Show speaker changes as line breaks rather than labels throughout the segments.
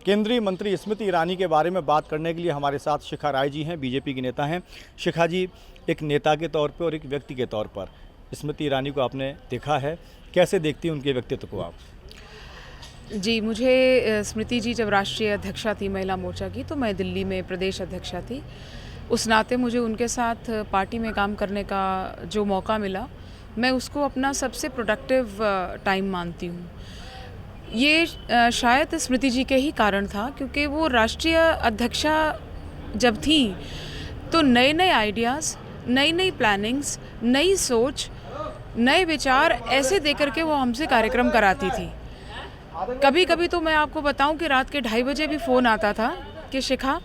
केंद्रीय मंत्री स्मृति ईरानी के बारे में बात करने के लिए हमारे साथ शिखा राय जी हैं, बीजेपी की नेता हैं। शिखा जी, एक नेता के तौर पे और एक व्यक्ति के तौर पर स्मृति ईरानी को आपने देखा है, कैसे देखती हैं उनके व्यक्तित्व को आप?
जी, मुझे स्मृति जी जब राष्ट्रीय अध्यक्षा थी महिला मोर्चा की, तो मैं दिल्ली में प्रदेश अध्यक्षा थी। उस नाते मुझे उनके साथ पार्टी में काम करने का जो मौका मिला, मैं उसको अपना सबसे प्रोडक्टिव टाइम मानती हूँ। ये शायद स्मृति जी के ही कारण था, क्योंकि वो राष्ट्रीय अध्यक्षा जब थी तो नए नए आइडियाज़, नई नई प्लानिंग्स, नई सोच, नए विचार ऐसे दे करके वो हमसे कार्यक्रम कराती थी। कभी कभी तो मैं आपको बताऊं कि रात के 2:30 बजे भी फ़ोन आता था कि शिखा,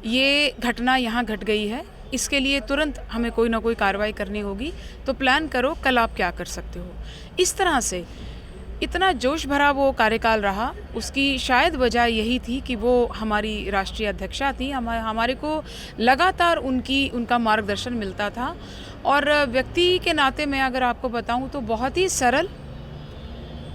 ये घटना यहाँ घट गई है, इसके लिए तुरंत हमें कोई ना कोई कार्रवाई करनी होगी, तो प्लान करो, कल आप क्या कर सकते हो। इस तरह से इतना जोश भरा वो कार्यकाल रहा। उसकी शायद वजह यही थी कि वो हमारी राष्ट्रीय अध्यक्षा थी। हमारे को लगातार उनका मार्गदर्शन मिलता था। और व्यक्ति के नाते मैं अगर आपको बताऊं तो बहुत ही सरल,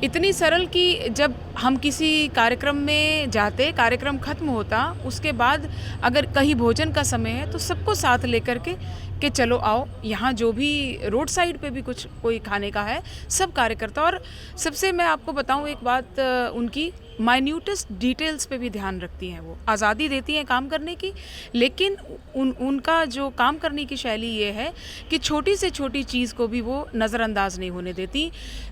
इतनी सरल कि जब हम किसी कार्यक्रम में जाते, कार्यक्रम खत्म होता, उसके बाद अगर कहीं भोजन का समय है तो सबको साथ लेकर के चलो आओ, यहाँ जो भी रोड साइड पे भी कुछ कोई खाने का है, सब कार्यकर्ता। और सबसे मैं आपको बताऊँ एक बात, उनकी माइन्यूटेस्ट डिटेल्स पे भी ध्यान रखती हैं। वो आज़ादी देती हैं काम करने की, लेकिन उनका जो काम करने की शैली ये है कि छोटी से छोटी चीज़ को भी वो नज़रअंदाज नहीं होने देती,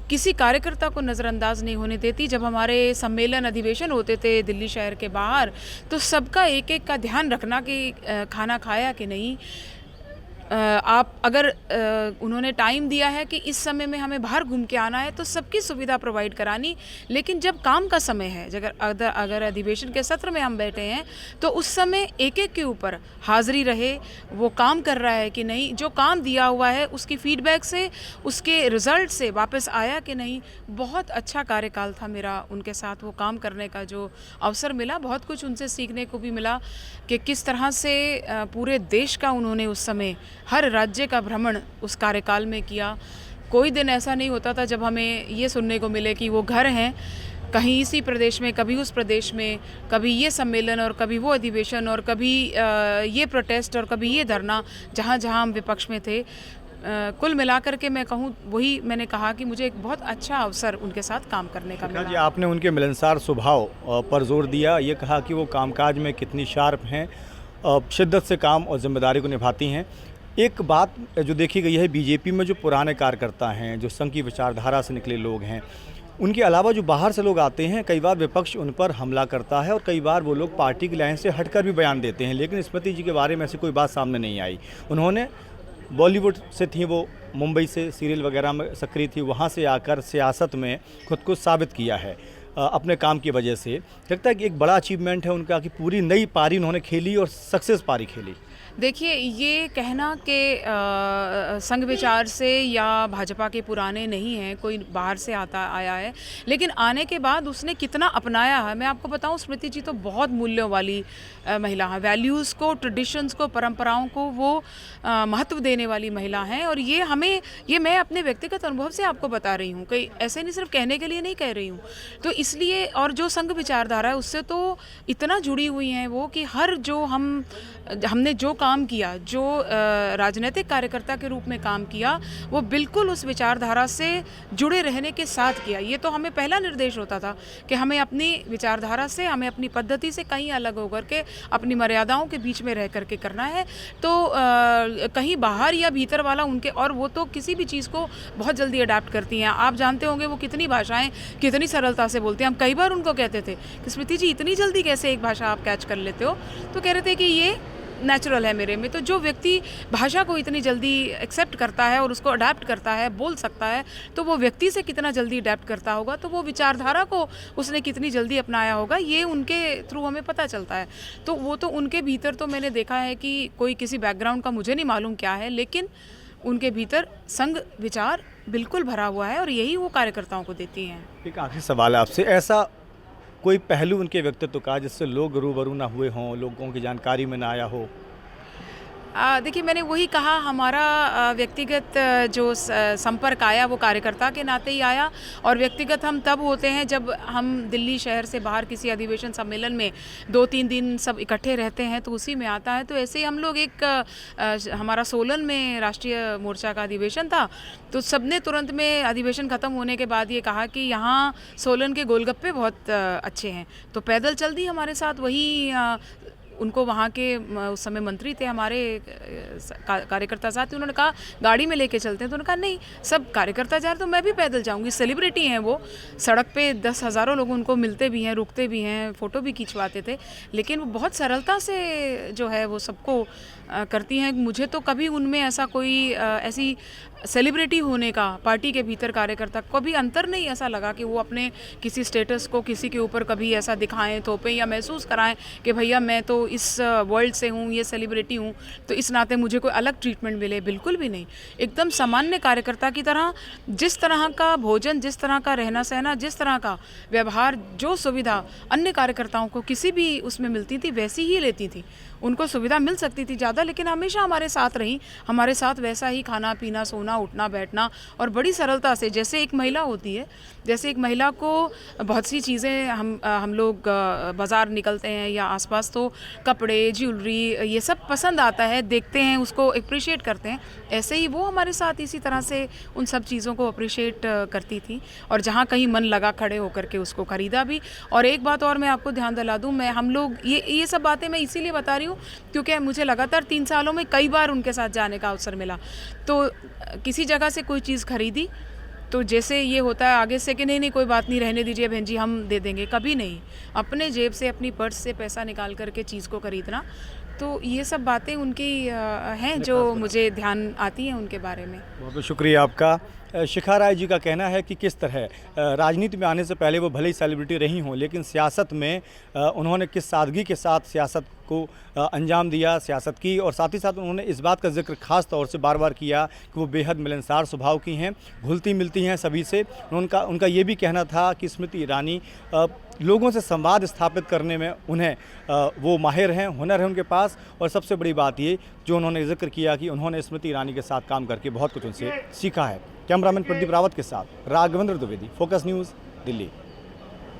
किसी कार्यकर्ता को नज़रअंदाज नहीं होने देती। जब हमारे सम्मेलन अधिवेशन होते थे दिल्ली शहर के बाहर, तो सबका एक एक का ध्यान रखना कि खाना खाया कि नहीं। आप अगर उन्होंने टाइम दिया है कि इस समय में हमें बाहर घूम के आना है, तो सबकी सुविधा प्रोवाइड करानी। लेकिन जब काम का समय है, अगर अधिवेशन के सत्र में हम बैठे हैं, तो उस समय एक एक के ऊपर हाजिरी रहे, वो काम कर रहा है कि नहीं, जो काम दिया हुआ है उसकी फीडबैक से, उसके रिजल्ट से वापस आया कि नहीं। बहुत अच्छा कार्यकाल था मेरा उनके साथ वो काम करने का जो अवसर मिला। बहुत कुछ उनसे सीखने को भी मिला कि किस तरह से पूरे देश का उन्होंने उस समय हर राज्य का भ्रमण उस कार्यकाल में किया। कोई दिन ऐसा नहीं होता था जब हमें ये सुनने को मिले कि वो घर हैं कहीं इसी प्रदेश में, कभी उस प्रदेश में, कभी ये सम्मेलन और कभी वो अधिवेशन और कभी ये प्रोटेस्ट और कभी ये धरना, जहाँ जहाँ हम विपक्ष में थे। कुल मिलाकर के मैं कहूँ, वही मैंने कहा कि मुझे एक बहुत अच्छा अवसर उनके साथ काम करने का मिला।
जी, आपने उनके मिलनसार स्वभाव पर जोर दिया, ये कहा कि वो कामकाज में कितनी शार्प हैं, शिद्दत से काम और जिम्मेदारी को निभाती हैं। एक बात जो देखी गई है, बीजेपी में जो पुराने कार्यकर्ता हैं, जो संघ की विचारधारा से निकले लोग हैं, उनके अलावा जो बाहर से लोग आते हैं, कई बार विपक्ष उन पर हमला करता है और कई बार वो लोग पार्टी की लाइन से हटकर भी बयान देते हैं। लेकिन स्मृति जी के बारे में ऐसी कोई बात सामने नहीं आई। उन्होंने बॉलीवुड से थी, वो मुंबई से सीरियल वगैरह में सक्रिय थी, वहाँ से आकर सियासत में खुद को साबित किया है अपने काम की वजह से। लगता है कि एक बड़ा अचीवमेंट है उनका कि पूरी नई पारी उन्होंने खेली और सक्सेस पारी खेली।
देखिए, ये कहना कि संघ विचार से या भाजपा के पुराने नहीं हैं, कोई बाहर से आया है, लेकिन आने के बाद उसने कितना अपनाया है। मैं आपको बताऊं, स्मृति जी तो बहुत मूल्यों वाली महिला है। वैल्यूज़ को, ट्रेडिशंस को, परंपराओं को वो महत्व देने वाली महिला हैं। और ये मैं अपने व्यक्तिगत अनुभव से आपको बता रही हूँ, कहीं ऐसे नहीं, सिर्फ कहने के लिए नहीं कह रही हूँ। तो इसलिए, और जो संघ विचारधारा है उससे तो इतना जुड़ी हुई हैं वो कि हर जो हमने जो काम किया, जो राजनीतिक कार्यकर्ता के रूप में काम किया, वो बिल्कुल उस विचारधारा से जुड़े रहने के साथ किया। ये तो हमें पहला निर्देश होता था कि हमें अपनी विचारधारा से, हमें अपनी पद्धति से कहीं अलग होकर के अपनी मर्यादाओं के बीच में रह करके करना है। तो कहीं बाहर या भीतर वाला उनके, और वो तो किसी भी चीज़ को बहुत जल्दी अडाप्ट करती हैं। आप जानते होंगे वो कितनी भाषाएं कितनी सरलता से बोलते हैं। हम कई बार उनको कहते थे कि स्मृति जी, इतनी जल्दी कैसे एक भाषा आप कैच कर लेते हो? तो कह रहे थे कि ये नेचुरल है मेरे में। तो जो व्यक्ति भाषा को इतनी जल्दी एक्सेप्ट करता है और उसको अडेप्ट करता है, बोल सकता है, तो वो व्यक्ति से कितना जल्दी अडेप्ट करता होगा, तो वो विचारधारा को उसने कितनी जल्दी अपनाया होगा, ये उनके थ्रू हमें पता चलता है। तो वो तो उनके भीतर तो मैंने देखा है कि कोई किसी बैकग्राउंड का मुझे नहीं मालूम क्या है, लेकिन उनके भीतर संघ विचार बिल्कुल भरा हुआ है और यही वो कार्यकर्ताओं को देती हैं।
एक आखिरी सवाल है आपसे, ऐसा कोई पहलू उनके व्यक्तित्व का जिससे लोग रूबरू ना हुए हों, लोगों की जानकारी में ना आया हो?
देखिए, मैंने वही कहा, हमारा व्यक्तिगत जो संपर्क आया वो कार्यकर्ता के नाते ही आया, और व्यक्तिगत हम तब होते हैं जब हम दिल्ली शहर से बाहर किसी अधिवेशन सम्मेलन में 2-3 दिन सब इकट्ठे रहते हैं, तो उसी में आता है। तो ऐसे ही हम लोग हमारा सोलन में राष्ट्रीय मोर्चा का अधिवेशन था, तो सबने तुरंत में अधिवेशन ख़त्म होने के बाद ये कहा कि यहाँ सोलन के गोलगप्पे बहुत अच्छे हैं। तो पैदल चल दी हमारे साथ, वही उनको वहाँ के उस समय मंत्री थे हमारे कार्यकर्ता साथी, उन्होंने कहा गाड़ी में लेके चलते हैं, तो उन्होंने कहा नहीं, सब कार्यकर्ता जा रहे तो मैं भी पैदल जाऊँगी। सेलिब्रिटी हैं वो, सड़क पे 10 हज़ारों लोग उनको मिलते भी हैं, रुकते भी हैं, फ़ोटो भी खिंचवाते थे, लेकिन वो बहुत सरलता से जो है वो सबको करती हैं। मुझे तो कभी उनमें ऐसा कोई ऐसी सेलिब्रिटी होने का पार्टी के भीतर कार्यकर्ता कभी अंतर नहीं ऐसा लगा कि वो अपने किसी स्टेटस को किसी के ऊपर कभी ऐसा दिखाएं, थोपें या महसूस कराएं कि भैया मैं तो इस वर्ल्ड से हूँ, ये सेलिब्रिटी हूँ, तो इस नाते मुझे कोई अलग ट्रीटमेंट मिले। बिल्कुल भी नहीं, एकदम सामान्य कार्यकर्ता की तरह, जिस तरह का भोजन, जिस तरह का रहना सहना, जिस तरह का व्यवहार, जो सुविधा अन्य कार्यकर्ताओं को किसी भी उसमें मिलती थी वैसी ही लेती थी। उनको सुविधा मिल सकती थी ज़्यादा, लेकिन हमेशा हमारे साथ रही, हमारे साथ वैसा ही खाना पीना, सोना, उठना बैठना, और बड़ी सरलता से, जैसे एक महिला होती है, जैसे एक महिला को बहुत सी चीज़ें हम लोग बाज़ार निकलते हैं या आसपास तो कपड़े, ज्वेलरी, ये सब पसंद आता है, देखते हैं, उसको अप्रिशिएट करते हैं, ऐसे ही वो हमारे साथ इसी तरह से उन सब चीज़ों को अप्रिशिएट करती थी, और जहाँ कहीं मन लगा खड़े होकर के उसको ख़रीदा भी। और एक बात और मैं आपको ध्यान दिला दूँ, हम लोग ये सब बातें मैं इसीलिए बता रही हूँ क्योंकि मुझे लगातार 3 सालों में कई बार उनके साथ जाने का अवसर मिला। तो किसी जगह से कोई चीज़ खरीदी तो जैसे ये होता है आगे से कि नहीं कोई बात नहीं, रहने दीजिए बहन जी, हम दे देंगे, कभी नहीं। अपने जेब से, अपनी पर्स से पैसा निकाल करके चीज़ को खरीदना, तो ये सब बातें उनकी हैं जो मुझे ध्यान आती हैं उनके बारे में।
बहुत बहुत शुक्रिया आपका। शिखा राय जी का कहना है कि किस तरह राजनीति में आने से पहले वो भले ही सेलिब्रिटी रही हों, लेकिन सियासत में उन्होंने किस सादगी के साथ सियासत को अंजाम दिया, सियासत की, और साथ ही साथ उन्होंने इस बात का जिक्र खास तौर से बार बार किया कि वो बेहद मिलनसार स्वभाव की हैं, घुलती मिलती हैं सभी से। उनका ये भी कहना था कि स्मृति ईरानी लोगों से संवाद स्थापित करने में उन्हें वो माहिर हैं, हुनर है उनके पास, और सबसे बड़ी बात ये जो उन्होंने जिक्र किया कि उन्होंने स्मृति ईरानी के साथ काम करके बहुत कुछ उनसे सीखा है। कैमरामैन प्रदीप रावत के साथ राघवेंद्र द्विवेदी, फोकस न्यूज़, दिल्ली।